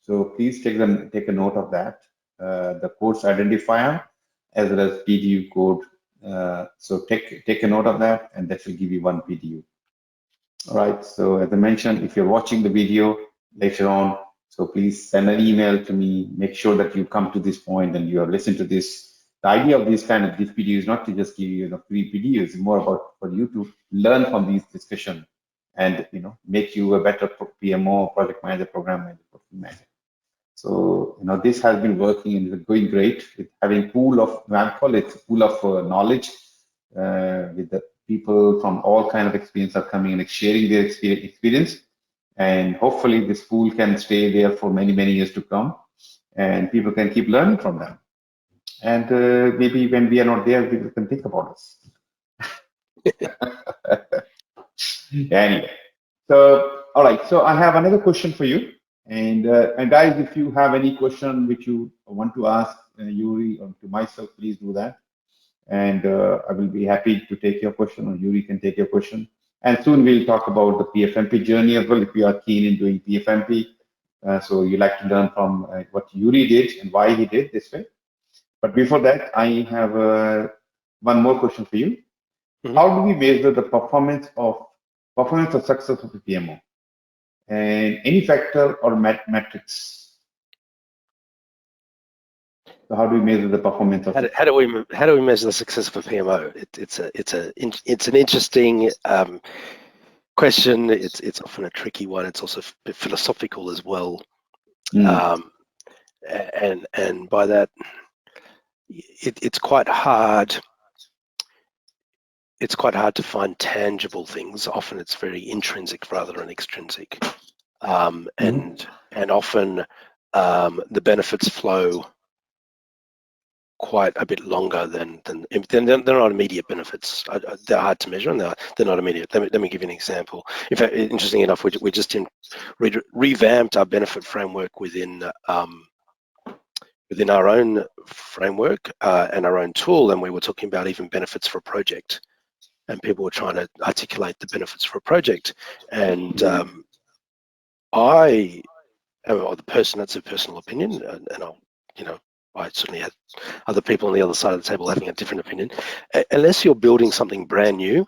So please take a note of that. The course identifier as well as PDU code. So take a note of that, and that will give you one PDU. All right. So as I mentioned, if you're watching the video later on, so please send an email to me. Make sure that you come to this point and you have listened to this. The idea of this PDU is not to just give you free PDU. It's more about for you to learn from these discussions and make you a better PMO, project manager, program manager. So this has been working and it's going great with having pool of knowledge with the people from all kind of experience are coming and sharing their experience, and hopefully this pool can stay there for many years to come, and people can keep learning from them. And maybe when we are not there, people can think about us. Anyway, so all right. So I have another question for you. And guys, if you have any question which you want to ask Uri or to myself, please do that. And I will be happy to take your question, or Uri can take your question. And soon we'll talk about the PfMP journey as well, if you are keen in doing PfMP. So you like to learn from what Uri did and why he did this way. But before that, I have one more question for you. Mm-hmm. How do we measure the performance or success of the PMO? And any factor or metrics? So how do we measure the performance of? How do we measure the success of a PMO? It's an interesting question. It's often a tricky one. It's also a bit philosophical as well. And by that, it's quite hard. It's quite hard to find tangible things. Often it's very intrinsic rather than extrinsic, and often the benefits flow quite a bit longer than they're not immediate benefits. They're hard to measure and they're not immediate. Let me give you an example. In fact, interesting enough, we just revamped our benefit framework within our own framework and our own tool, and we were talking about even benefits for a project, and people were trying to articulate the benefits for a project, and the person, that's a personal opinion, and I'll, I certainly had other people on the other side of the table having a different opinion. Unless you're building something brand new,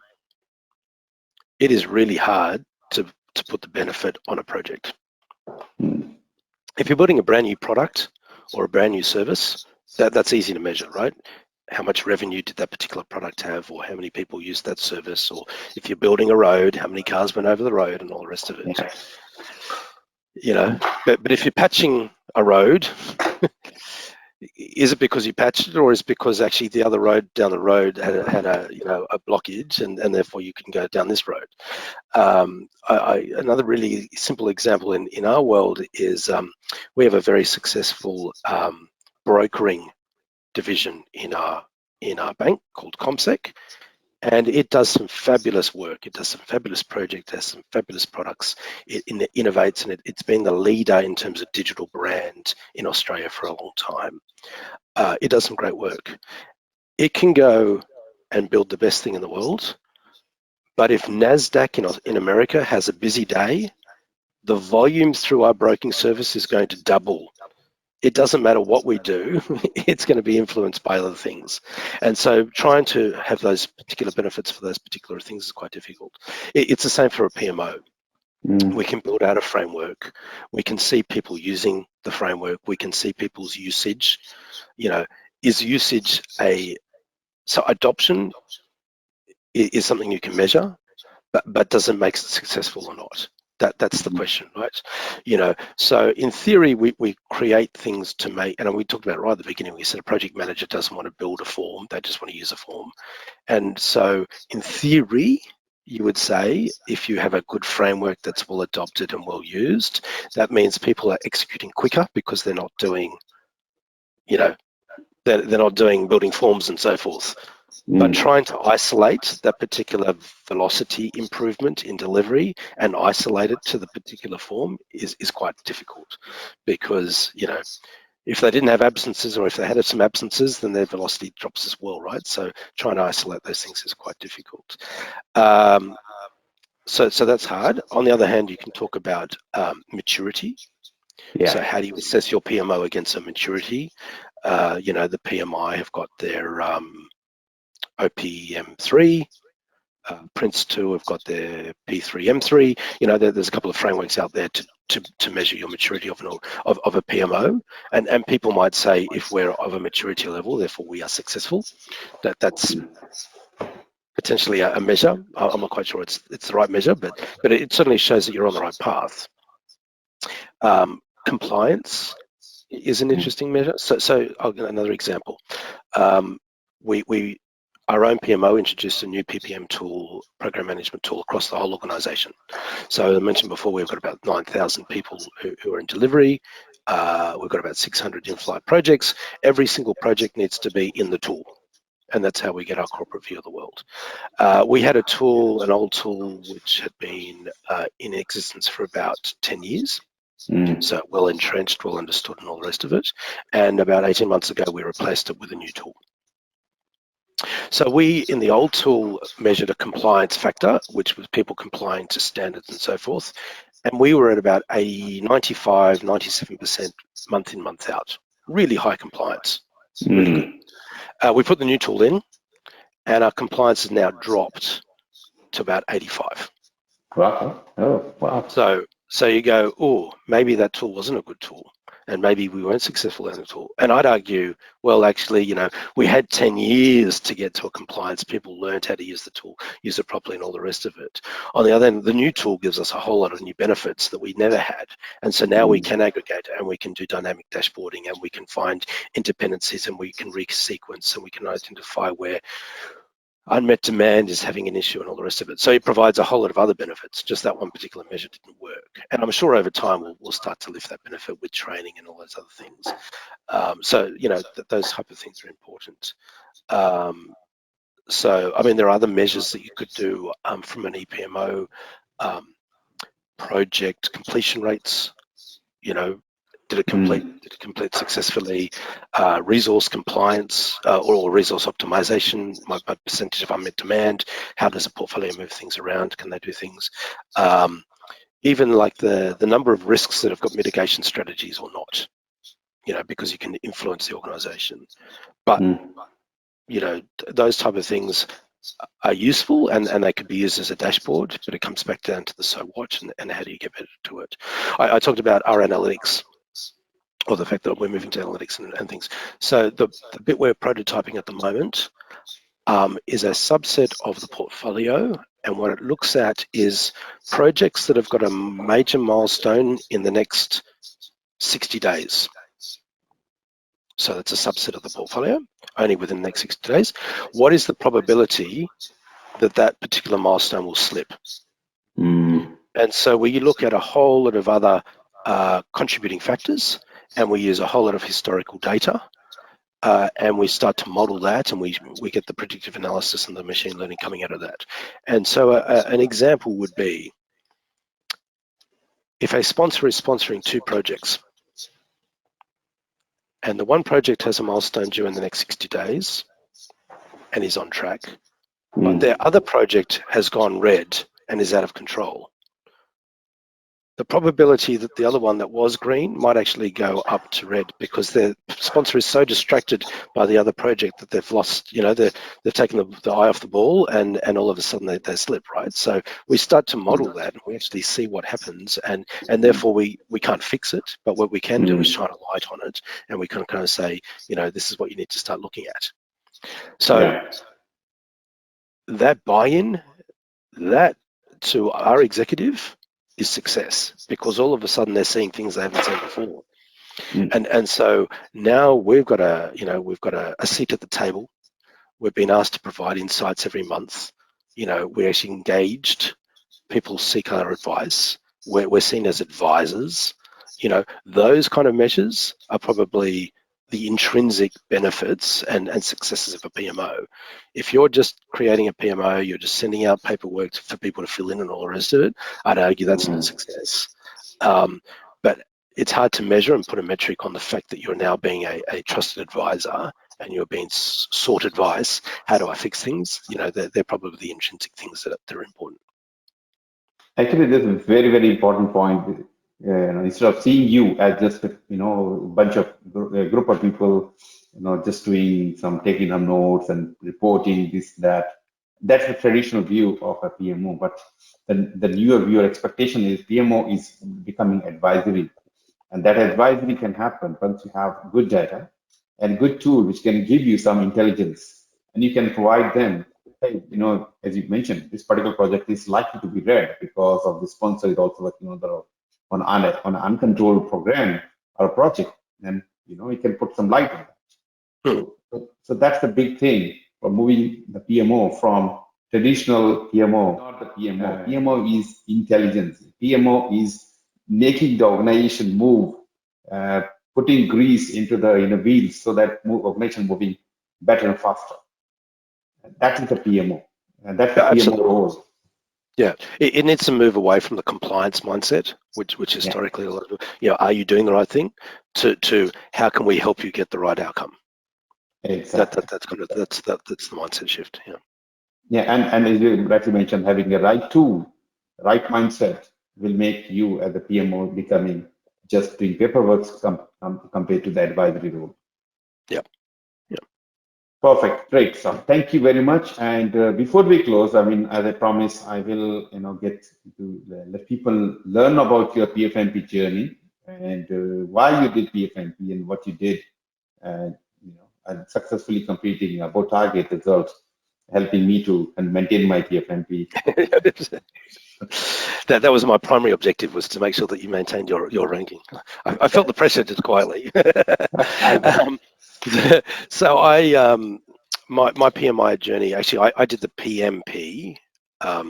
it is really hard to put the benefit on a project. If you're building a brand new product or a brand new service, that's easy to measure, right? How much revenue did that particular product have, or how many people used that service, or if you're building a road, how many cars went over the road and all the rest of it. But if you're patching a road, is it because you patched it, or is it because actually the other road down the road had a blockage, and therefore you can go down this road? Another really simple example in our world is we have a very successful brokering division in our bank called ComSec, and it does some fabulous work. It does some fabulous projects, has some fabulous products. It innovates, and it's been the leader in terms of digital brand in Australia for a long time. It does some great work. It can go and build the best thing in the world, but if NASDAQ in America has a busy day, the volume through our broking service is going to double. It doesn't matter what we do, it's going to be influenced by other things. And so trying to have those particular benefits for those particular things is quite difficult. It's the same for a PMO. We can build out a framework. We can see people using the framework. We can see people's usage. Is usage so adoption is something you can measure, but does it make it successful or not? That's the question, right? So in theory, we create things to make, and we talked about right at the beginning, we said a project manager doesn't want to build a form, they just want to use a form. And so in theory, you would say if you have a good framework that's well adopted and well used, that means people are executing quicker because they're not doing, they're not doing building forms and so forth. But trying to isolate that particular velocity improvement in delivery and isolate it to the particular form is quite difficult, because if they didn't have absences, or if they had some absences, then their velocity drops as well, right? So trying to isolate those things is quite difficult. So that's hard. On the other hand, you can talk about maturity. So how do you assess your PMO against a maturity? The PMI have got their OPM3, Prince 2 have got their P3M3. There's a couple of frameworks out there to measure your maturity of a PMO, and people might say if we're of a maturity level, therefore we are successful. That's potentially a measure. I'm not quite sure it's the right measure, but it certainly shows that you're on the right path. Compliance is an interesting measure. So I'll give another example. Our own PMO introduced a new PPM tool, program management tool, across the whole organisation. So I mentioned before, we've got about 9,000 people who are in delivery. We've got about 600 in-flight projects. Every single project needs to be in the tool, and that's how we get our corporate view of the world. We had a tool, an old tool, which had been in existence for about 10 years. So well entrenched, well understood, and all the rest of it. And about 18 months ago, we replaced it with a new tool. So we, in the old tool, measured a compliance factor, which was people complying to standards and so forth. And we were at about 95, 97% month in, month out. Really high compliance, really good. We put the new tool in, and our compliance has now dropped to about 85. Wow. Oh, wow. So you go, oh, maybe that tool wasn't a good tool. and maybe we weren't successful in it all. And I'd argue, well, actually, we had 10 years to get to a compliance. People learned how to use the tool, use it properly, and all the rest of it. On the other hand, the new tool gives us a whole lot of new benefits that we never had. And so now we can aggregate, and we can do dynamic dashboarding, and we can find interdependencies, and we can resequence, and we can identify where unmet demand is having an issue and all the rest of it. So it provides a whole lot of other benefits. Just that one particular measure didn't work. And I'm sure over time we'll start to lift that benefit with training and all those other things. So, those type of things are important. So, I mean, there are other measures that you could do from an ePMO project completion rates, did it complete successfully? Resource compliance or resource optimization, my percentage of unmet demand. How does a portfolio move things around? Can they do things? Even like the number of risks that have got mitigation strategies or not, because you can influence the organization. But, those type of things are useful and they could be used as a dashboard, but it comes back down to the so what and how do you get better to it. I talked about our analytics, or the fact that we're moving to analytics and things. So the bit we're prototyping at the moment is a subset of the portfolio, and what it looks at is projects that have got a major milestone in the next 60 days. So that's a subset of the portfolio, only within the next 60 days. What is the probability that that particular milestone will slip? And so we look at a whole lot of other contributing factors, and we use a whole lot of historical data, and we start to model that, and we get the predictive analysis and the machine learning coming out of that. And so an example would be, if a sponsor is sponsoring 2 projects, and the one project has a milestone due in the next 60 days and is on track, but their other project has gone red and is out of control, the probability that the other one that was green might actually go up to red because their sponsor is so distracted by the other project that they've lost, they've taken the eye off the ball, and all of a sudden they slip, right? So we start to model that, and we actually see what happens, and therefore we can't fix it, but what we can do is shine a light on it, and we can kind of say, this is what you need to start looking at. So that buy-in, that to our executive is success, because all of a sudden they're seeing things they haven't seen before. And so now we've got a seat at the table. We've been asked to provide insights every month. We're actually engaged. People seek our advice. We're seen as advisors. Those kind of measures are probably the intrinsic benefits and successes of a PMO. If you're just creating a PMO, you're just sending out paperwork for people to fill in and all the rest of it, I'd argue that's not success. But it's hard to measure and put a metric on the fact that you're now being a trusted advisor and you're being sought advice. How do I fix things? They're probably the intrinsic things that are important. Actually, this is a very, very important point. Instead of seeing you as just a bunch of group of people, just taking some notes and reporting this, that. That's the traditional view of a PMO. But the newer view or expectation is PMO is becoming advisory, and that advisory can happen once you have good data and good tool which can give you some intelligence, and you can provide them. Hey, as you mentioned, this particular project is likely to be red because of the sponsor is also working on an uncontrolled program or project, and you can put some light on that. So that's the big thing for moving the PMO from traditional PMO, not the PMO. PMO is intelligence. PMO is making the organization move, putting grease into the wheels so that organization moving better and faster. That is the PMO, and that's the PMO role. Yeah, it needs to move away from the compliance mindset, which historically, are you doing the right thing, to how can we help you get the right outcome? Exactly. That's the mindset shift. Yeah, and as you rightly mentioned, having the right tool, right mindset will make you as a PMO becoming just doing paperwork compared to the advisory role. Yep. Perfect. Great. So thank you very much. And before we close, as I promised, I will, get to let people learn about your PfMP journey. and why you did PfMP and what you did, and and successfully completing above target results, helping me to maintain my PfMP. That was my primary objective, was to make sure that you maintained your ranking. I felt the pressure, just quietly. So my PMI journey, actually, I did the PMP. I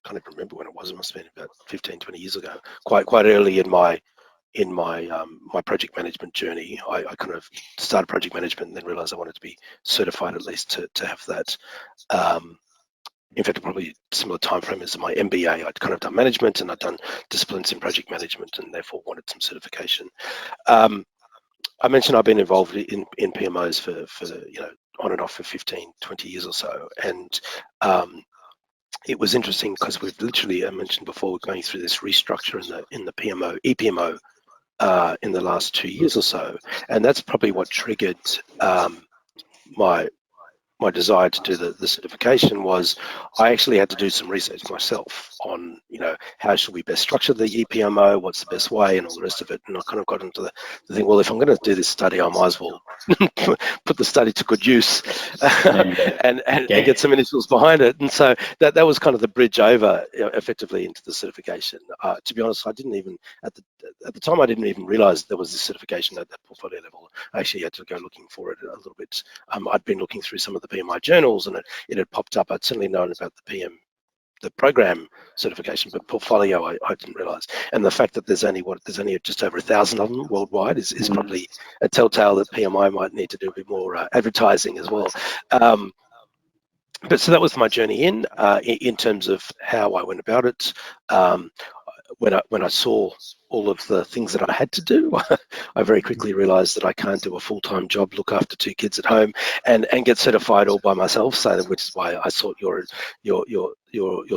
can't even remember when it was. It must have been about 15, 20 years ago. Quite early in my my project management journey. I kind of started project management and then realized I wanted to be certified, at least to have that. In fact, probably similar time frame as my MBA. I'd kind of done management and I'd done disciplines in project management, and therefore wanted some certification. I mentioned I've been involved in PMOs for on and off for 15, 20 years or so, and it was interesting because we've literally, I mentioned before, we're going through this restructure in the epmo in the last 2 years or so, and that's probably what triggered my desire to do the certification. Was I actually had to do some research myself on, how should we best structure the EPMO, what's the best way, and all the rest of it. And I kind of got into the thing, well, if I'm going to do this study, I might as well put the study to good use and get some initials behind it. And so that was kind of the bridge over effectively into the certification. To be honest, I didn't even, at the time, I didn't even realize there was this certification at that portfolio level. I actually had to go looking for it a little bit. I'd been looking through some of the PMI journals, and it had popped up. I'd certainly known about the program certification, but portfolio I didn't realize. And the fact that there's only just over 1,000 of them worldwide is probably a telltale that PMI might need to do a bit more advertising as well. But so that was my journey in terms of how I went about it. When I saw all of the things that I had to do, I very quickly realized that I can't do a full-time job, look after 2 kids at home, and get certified all by myself. So, which is why I sought your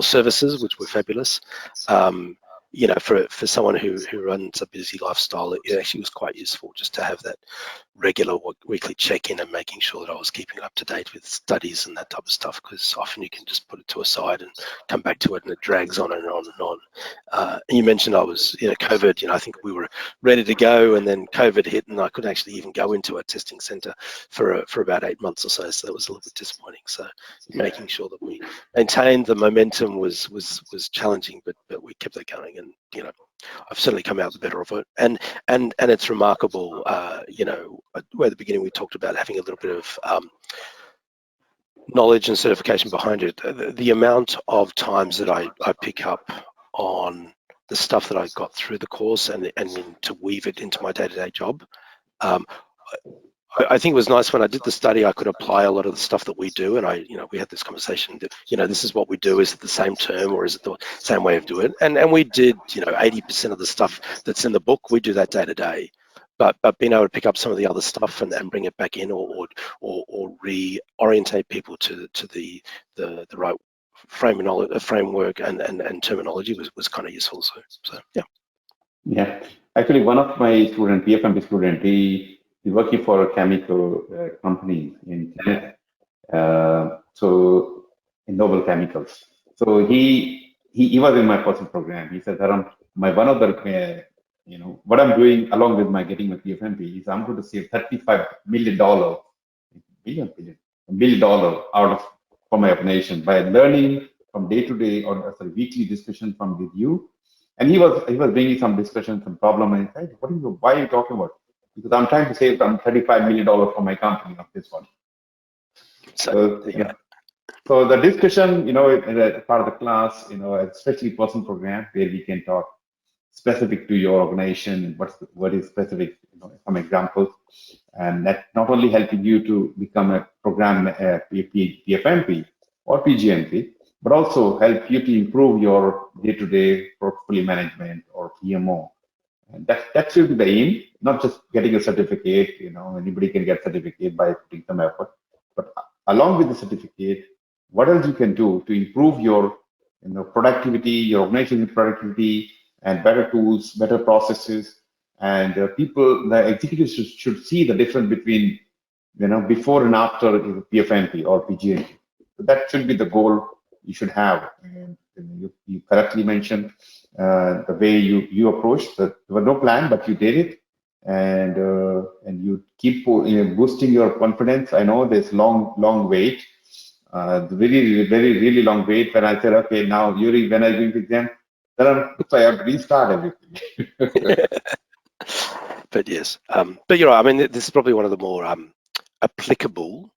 services, which were fabulous. For someone who runs a busy lifestyle, it actually was quite useful just to have that regular weekly check-in and making sure that I was keeping up to date with studies and that type of stuff, because often you can just put it to a side and come back to it, and it drags on and on and on. And you mentioned I was, COVID, I think we were ready to go, and then COVID hit, and I couldn't actually even go into a testing center for about 8 months or so. So that was a little bit disappointing. So making sure that we maintained the momentum was challenging, but we kept that going, and I've certainly come out the better of it. And it's remarkable, where at the beginning we talked about having a little bit of knowledge and certification behind it. The amount of times that I pick up on the stuff that I got through the course and to weave it into my day-to-day job. I think it was nice when I did the study, I could apply a lot of the stuff that we do, and we had this conversation that, this is what we do. Is it the same term, or is it the same way of doing it? And we did, 80% of the stuff that's in the book, we do that day to day. But being able to pick up some of the other stuff and bring it back in, or reorientate people to the right framework and terminology was kind of useful. So yeah. Yeah, actually, one of my student, PfMP student, he's working for a chemical company in Canada. So in Noble Chemicals. So he was in my personal program. He said, Dharam, one of the what I'm doing along with my getting my PfMP is I'm going to save $35 million, $1 billion for my organization by learning from day to day or weekly discussion with you. And he was bringing some discussion, some problem, and I said, why are you talking about? Because I'm trying to save some $35 million for my company of this one. So the discussion, as part of the class, especially personal program where we can talk specific to your organization, what is specific, some examples, and that not only helping you to become a program PfMP or PgMP, but also help you to improve your day-to-day portfolio management or PMO. And that should be the aim, not just getting a certificate. Anybody can get certificate by putting some effort, but along with the certificate, what else you can do to improve your productivity, your organization's productivity, and better tools, better processes, and the executives should see the difference between before and after PfMP or PgMP. So that should be the goal you should have. And you correctly mentioned the way you approached. There was no plan, but you did it, and you keep boosting your confidence. I know there's long wait, really long wait. When I said, okay, now Uri, when I do the exam, then I have to restart everything. But yes, but you're right. I mean, this is probably one of the more applicable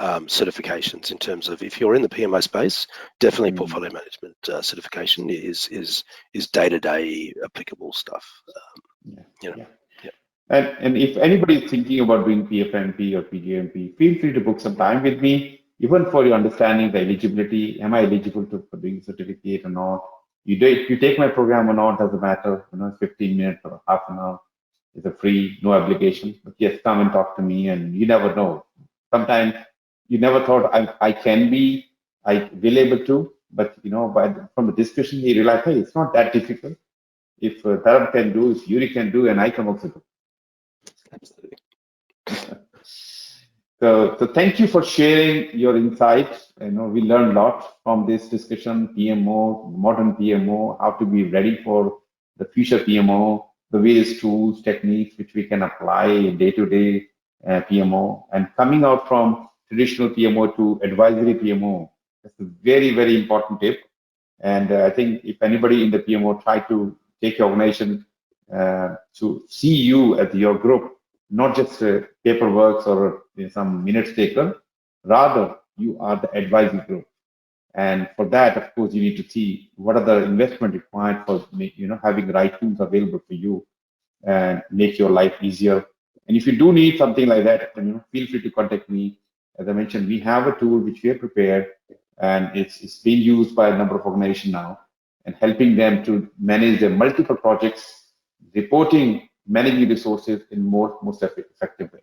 certifications in terms of if you're in the PMO space. Definitely, portfolio management certification is day-to-day applicable stuff. Yeah. And if anybody is thinking about doing PfMP or PgMP, feel free to book some time with me, even for your understanding the eligibility. Am I eligible for doing certificate or not? You take my program or not, doesn't matter. 15 minutes or half an hour. It's a free, no obligation. But yes, come and talk to me, and you never know. Sometimes you never thought I will able to, but from the discussion, you realize, hey, it's not that difficult. If Dharam can do, if Uri can do, and I can also do. Absolutely. So thank you for sharing your insights. We learned a lot from this discussion, PMO, modern PMO, how to be ready for the future PMO, the various tools, techniques which we can apply day-to-day PMO, and coming out from traditional PMO to advisory PMO. That's a very, very important tip. And I think if anybody in the PMO try to take your organization to see you as your group, not just paperwork or some minutes taker, rather you are the advisory group. And for that, of course, you need to see what are the investment required for having the right tools available for you and make your life easier. And if you do need something like that, then feel free to contact me. As I mentioned, we have a tool which we have prepared, and it's being used by a number of organizations now, and helping them to manage their multiple projects, reporting, managing resources in most effective way.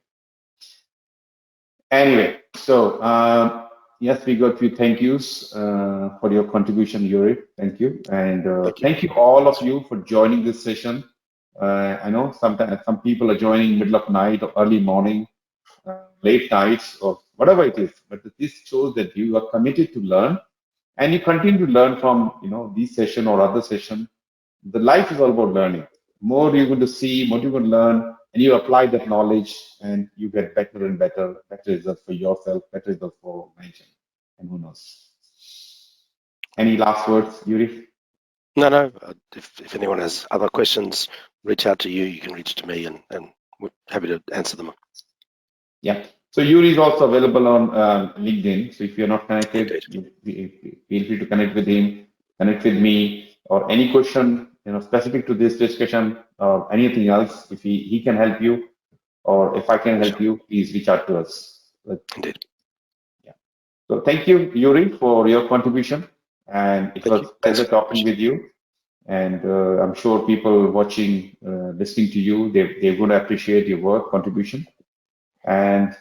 Anyway, so yes, we got a few thank yous for your contribution, Uri. Thank you, and thank you all of you for joining this session. I know sometimes some people are joining middle of night or early morning, late nights, or whatever it is. But this shows that you are committed to learn, and you continue to learn from this session or other session. The life is all about learning. More you're going to see, more you're going to learn, and you apply that knowledge, and you get better and better results for yourself, better results for organization, and who knows. Any last words, Uri? No. If anyone has other questions, reach out to you. You can reach to me, and we're happy to answer them. Yeah. So Uri is also available on LinkedIn. So if you're not connected, feel free to connect with him, connect with me, or any question specific to this discussion or anything else. If he can help you, or if I can help you, please reach out to us. Indeed. Yeah. So thank you, Uri, for your contribution, and it was a pleasure talking with you. And I'm sure people watching, listening to you, they're going to appreciate your work contribution. And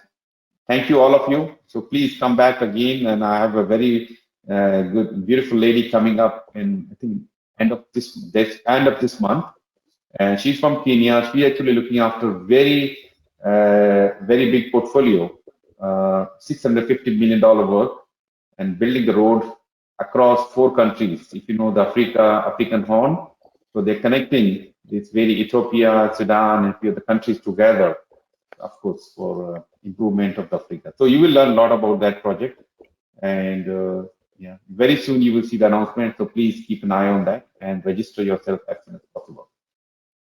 thank you, all of you. So please come back again. And I have a very good, beautiful lady coming up in, I think, end of this month. And she's from Kenya. She's actually looking after very big portfolio, $650 million work, and building the road across 4 countries. If you know the African Horn, so they're connecting this very Ethiopia, Sudan, and a few other countries together, of course, for improvement of Africa. So you will learn a lot about that project, and yeah, very soon you will see the announcement. So please keep an eye on that and register yourself as soon as possible.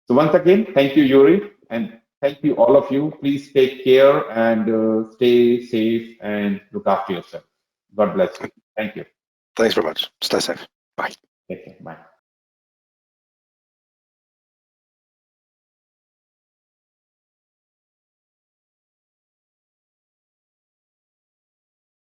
So once again, thank you, Uri, and thank you, all of you. Please take care and stay safe and look after yourself. God bless you. Thank you. Thanks very much. Stay safe. Bye. Take care. Bye.